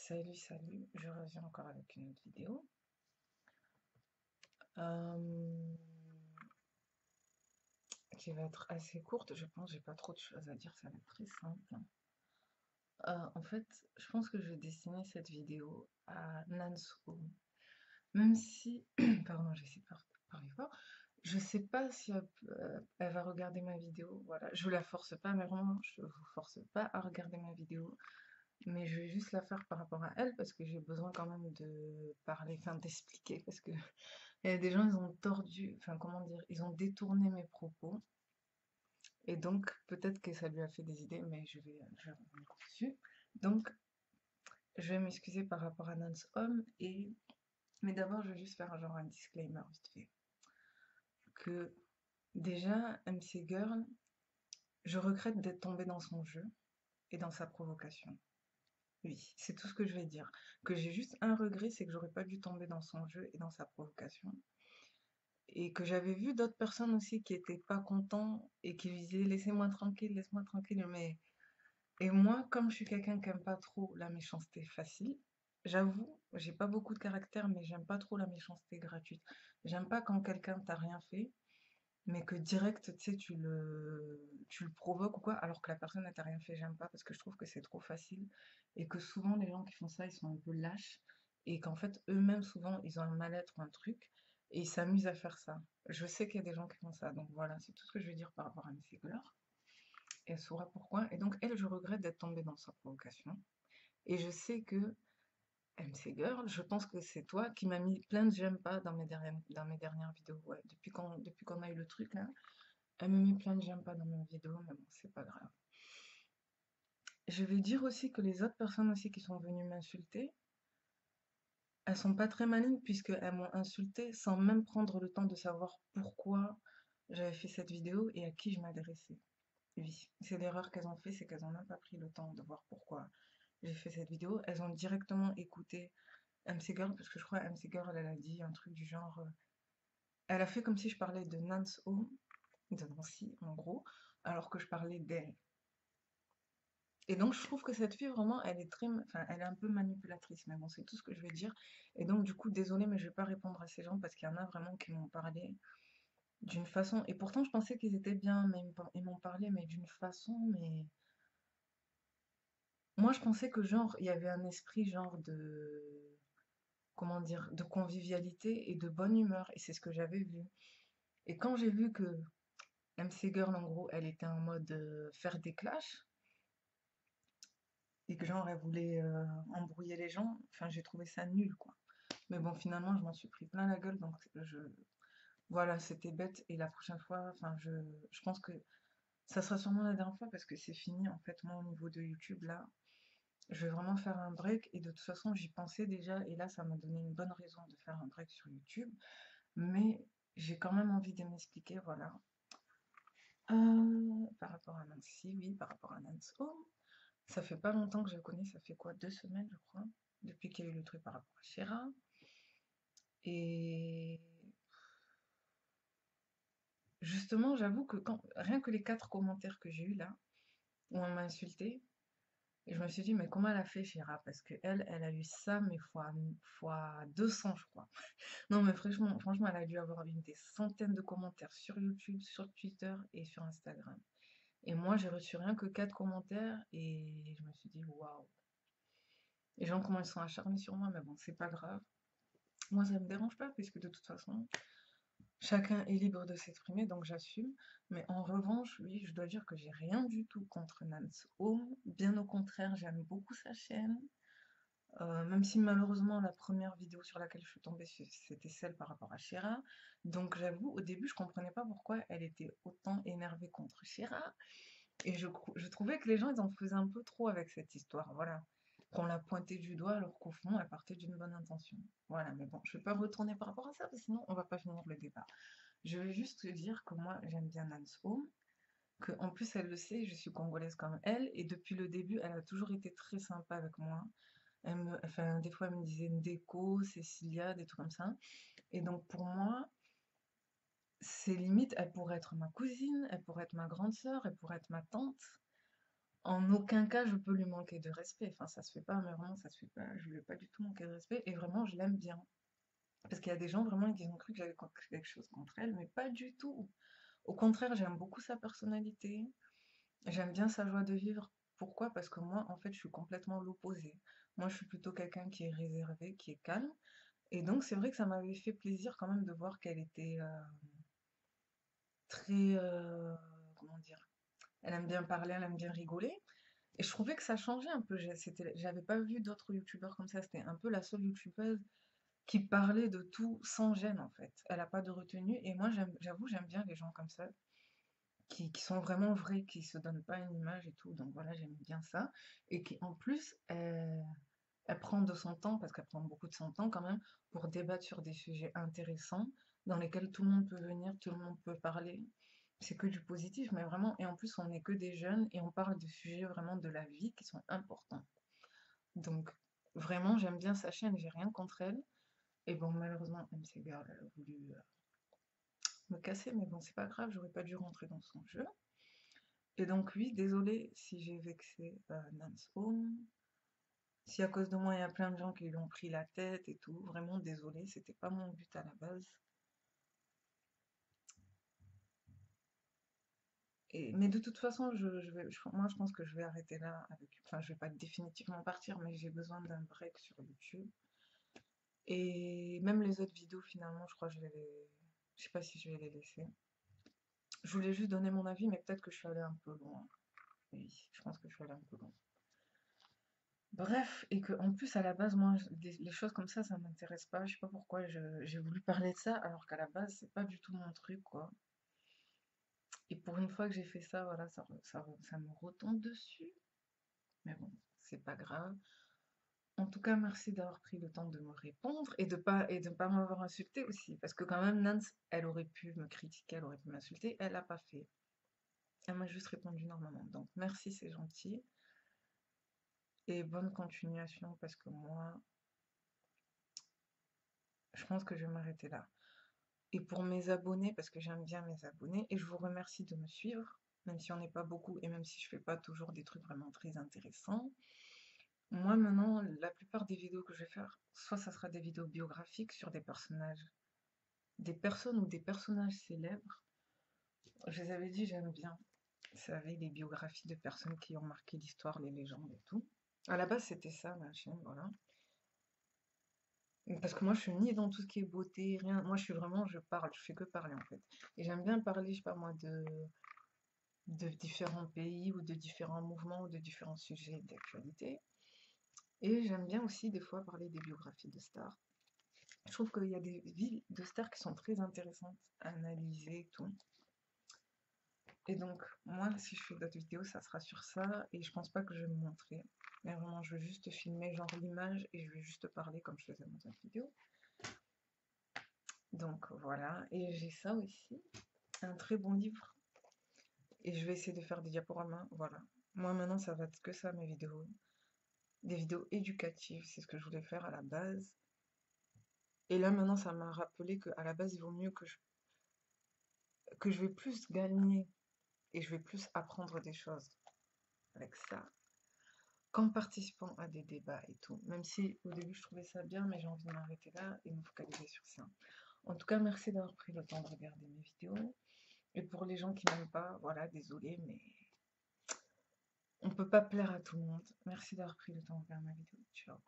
Salut, salut, je reviens encore avec une autre vidéo. euh, qui va être assez courte, je pense, j'ai pas trop de choses à dire, ça va être très simple. En fait, je pense que je vais destiner cette vidéo à Nanso. Même si, pardon, j'essaie de parler fort, je sais pas si elle va regarder ma vidéo, voilà, je la force pas, mais vraiment, je vous force pas à regarder ma vidéo. Mais je vais juste la faire par rapport à elle parce que j'ai besoin quand même de parler, enfin d'expliquer parce que il y a des gens, ils ont tordu, enfin comment dire, ils ont détourné mes propos et donc peut-être que ça lui a fait des idées, mais je vais revenir dessus. Donc je vais m'excuser par rapport à Nance Homme mais d'abord je vais juste faire genre un disclaimer vite fait que déjà MC Girl, je regrette d'être tombée dans son jeu et dans sa provocation. Oui, c'est tout ce que je vais dire. Que j'ai juste un regret, c'est que j'aurais pas dû tomber dans son jeu et dans sa provocation. Et que j'avais vu d'autres personnes aussi qui étaient pas contents et qui disaient laissez-moi tranquille, laisse-moi tranquille. Mais et moi, comme je suis quelqu'un qui aime pas trop la méchanceté facile, j'avoue, j'ai pas beaucoup de caractère, mais j'aime pas trop la méchanceté gratuite. J'aime pas quand quelqu'un t'a rien fait, mais que direct, tu sais, tu le provoques ou quoi, alors que la personne ne t'a rien fait. J'aime pas parce que je trouve que c'est trop facile et que souvent les gens qui font ça, ils sont un peu lâches et qu'en fait eux-mêmes souvent ils ont un mal-être ou un truc et ils s'amusent à faire ça. Je sais qu'il y a des gens qui font ça, donc voilà, c'est tout ce que je vais dire par rapport à Missy Gloire. Et elle saura pourquoi. Et donc elle, je regrette d'être tombée dans sa provocation. Et je sais que MC Girl, je pense que c'est toi qui m'as mis plein de j'aime pas dans mes dernières vidéos. Ouais, depuis qu'on a eu le truc là, elle me met plein de j'aime pas dans mes vidéos, mais bon, c'est pas grave. Je vais dire aussi que les autres personnes aussi qui sont venues m'insulter, elles sont pas très malines puisqu'elles m'ont insulté sans même prendre le temps de savoir pourquoi j'avais fait cette vidéo et à qui je m'adressais. Oui, c'est l'erreur qu'elles ont fait, c'est qu'elles n'ont même pas pris le temps de voir pourquoi j'ai fait cette vidéo. Elles ont directement écouté MC Girl parce que je crois MC Girl, elle a dit un truc du genre, elle a fait comme si je parlais de Nance Home, de Nancy en gros, alors que je parlais d'elle. Et donc, je trouve que cette fille, vraiment, elle est très, enfin, elle est un peu manipulatrice, mais bon, c'est tout ce que je vais dire. Et donc, du coup, désolée, mais je vais pas répondre à ces gens parce qu'il y en a vraiment qui m'ont parlé d'une façon. Et pourtant, je pensais qu'ils étaient bien, mais ils m'ont parlé, mais d'une façon, mais. Moi, je pensais que, genre, il y avait un esprit, genre, de. Comment dire, de convivialité et de bonne humeur. Et c'est ce que j'avais vu. Et quand j'ai vu que MC Girl, en gros, elle était en mode faire des clashs, et que genre elle voulait embrouiller les gens, enfin j'ai trouvé ça nul quoi. Mais bon finalement je m'en suis pris plein la gueule donc voilà c'était bête et la prochaine fois, enfin je pense que ça sera sûrement la dernière fois parce que c'est fini en fait moi au niveau de YouTube là. Je vais vraiment faire un break et de toute façon j'y pensais déjà et là ça m'a donné une bonne raison de faire un break sur YouTube. Mais j'ai quand même envie de m'expliquer, voilà. Par rapport à Nancy, oui, par rapport à Nancy. Oh, ça fait pas longtemps que je la connais, ça fait quoi, 2 semaines, je crois, depuis qu'il y a eu le truc par rapport à Shera. Et justement, j'avoue que rien que les 4 commentaires que j'ai eus là, où on m'a insulté, et je me suis dit, mais comment elle a fait, Shera? Parce que elle a eu ça, mais fois 200, je crois. Non, mais franchement, elle a dû avoir eu des centaines de commentaires sur YouTube, sur Twitter et sur Instagram. Et moi, j'ai reçu rien que 4 commentaires, et je me suis dit, waouh. Les gens, comment ils sont acharnés sur moi, mais bon, c'est pas grave. Moi, ça me dérange pas, puisque de toute façon, chacun est libre de s'exprimer, donc j'assume. Mais en revanche, oui, je dois dire que j'ai rien du tout contre Nance Home. Bien au contraire, j'aime beaucoup sa chaîne. Même si malheureusement, la première vidéo sur laquelle je suis tombée, c'était celle par rapport à Shera. Donc j'avoue, au début, je comprenais pas pourquoi elle était autant énervée contre Shera. Et je trouvais que les gens, ils en faisaient un peu trop avec cette histoire, voilà. Qu'on l'a pointée du doigt alors qu'au fond, elle partait d'une bonne intention. Voilà, mais bon, je vais pas retourner par rapport à ça, parce que sinon, on va pas finir le débat. Je vais juste te dire que moi, j'aime bien Nance Home, que en plus, elle le sait, je suis congolaise comme elle, et depuis le début, elle a toujours été très sympa avec moi. Enfin, des fois, elle me disait Ndeko, Cécilia, des trucs comme ça. Et donc, pour moi, c'est limite, elle pourrait être ma cousine, elle pourrait être ma grande sœur, elle pourrait être ma tante. En aucun cas je peux lui manquer de respect. Enfin, ça se fait pas, mais vraiment, ça se fait pas. Je lui ai pas du tout manqué de respect et vraiment, je l'aime bien. Parce qu'il y a des gens vraiment qui ont cru que j'avais quelque chose contre elle, mais pas du tout. Au contraire, j'aime beaucoup sa personnalité. J'aime bien sa joie de vivre. Pourquoi? Parce que moi, en fait, je suis complètement l'opposé. Moi, je suis plutôt quelqu'un qui est réservé, qui est calme. Et donc, c'est vrai que ça m'avait fait plaisir quand même de voir qu'elle était très, comment dire, elle aime bien parler, elle aime bien rigoler. Et je trouvais que ça changeait un peu. J'avais pas vu d'autres youtubeurs comme ça. C'était un peu la seule youtubeuse qui parlait de tout sans gêne, en fait. Elle a pas de retenue. Et moi, j'avoue, j'aime bien les gens comme ça, qui sont vraiment vrais, qui se donnent pas une image et tout. Donc voilà, j'aime bien ça. Et qui, en plus, elle prend de son temps, parce qu'elle prend beaucoup de son temps quand même, pour débattre sur des sujets intéressants, dans lesquels tout le monde peut venir, tout le monde peut parler. C'est que du positif, mais vraiment, et en plus, on n'est que des jeunes et on parle de sujets vraiment de la vie qui sont importants. Donc, vraiment, j'aime bien sa chaîne, j'ai rien contre elle. Et bon, malheureusement, MC Girl, elle a voulu me casser, mais bon, c'est pas grave, j'aurais pas dû rentrer dans son jeu. Et donc, oui, désolée si j'ai vexé Nance Home. Si à cause de moi, il y a plein de gens qui lui ont pris la tête et tout, vraiment désolée, c'était pas mon but à la base. Mais de toute façon, moi je pense que je vais arrêter là avec. Enfin, je vais pas définitivement partir, mais j'ai besoin d'un break sur YouTube. Et même les autres vidéos, finalement, je crois que je sais pas si je vais les laisser. Je voulais juste donner mon avis, mais peut-être que je suis allée un peu loin. Oui, je pense que je suis allée un peu loin. Bref, et que en plus à la base, moi, les choses comme ça m'intéresse pas. Je sais pas pourquoi j'ai voulu parler de ça, alors qu'à la base, c'est pas du tout mon truc, quoi. Et pour une fois que j'ai fait ça, voilà, ça me retombe dessus. Mais bon, c'est pas grave. En tout cas, merci d'avoir pris le temps de me répondre et de pas m'avoir insulté aussi. Parce que quand même, Nance, elle aurait pu me critiquer, elle aurait pu m'insulter. Elle l'a pas fait. Elle m'a juste répondu normalement. Donc, merci, c'est gentil. Et bonne continuation parce que moi, je pense que je vais m'arrêter là. Et pour mes abonnés, parce que j'aime bien mes abonnés, et je vous remercie de me suivre, même si on n'est pas beaucoup et même si je fais pas toujours des trucs vraiment très intéressants. Moi maintenant, la plupart des vidéos que je vais faire, soit ça sera des vidéos biographiques sur des personnages, des personnes ou des personnages célèbres. Je les avais dit, j'aime bien. Vous savez, les biographies de personnes qui ont marqué l'histoire, les légendes et tout. À la base, c'était ça ma chaîne, voilà. Parce que moi, je suis ni dans tout ce qui est beauté, rien. Moi, je suis vraiment, je parle, je fais que parler en fait. Et j'aime bien parler, je sais pas moi, de différents pays ou de différents mouvements ou de différents sujets d'actualité. Et j'aime bien aussi des fois parler des biographies de stars. Je trouve qu'il y a des vies de stars qui sont très intéressantes à analyser et tout. Et donc, moi, si je fais d'autres vidéos, ça sera sur ça. Et je pense pas que je vais me montrer. Mais vraiment, je vais juste filmer genre l'image et je vais juste parler comme je faisais dans cette vidéo. Donc voilà. Et j'ai ça aussi. Un très bon livre. Et je vais essayer de faire des diaporamas. Voilà. Moi, maintenant, ça va être que ça, mes vidéos. Des vidéos éducatives. C'est ce que je voulais faire à la base. Et là, maintenant, ça m'a rappelé qu'à la base, il vaut mieux que je vais plus gagner et je vais plus apprendre des choses avec ça qu'en participant à des débats et tout. Même si au début je trouvais ça bien, mais j'ai envie de m'arrêter là et me focaliser sur ça. En tout cas, merci d'avoir pris le temps de regarder mes vidéos. Et pour les gens qui m'aiment pas, voilà, désolé, mais on peut pas plaire à tout le monde. Merci d'avoir pris le temps de regarder ma vidéo. Ciao.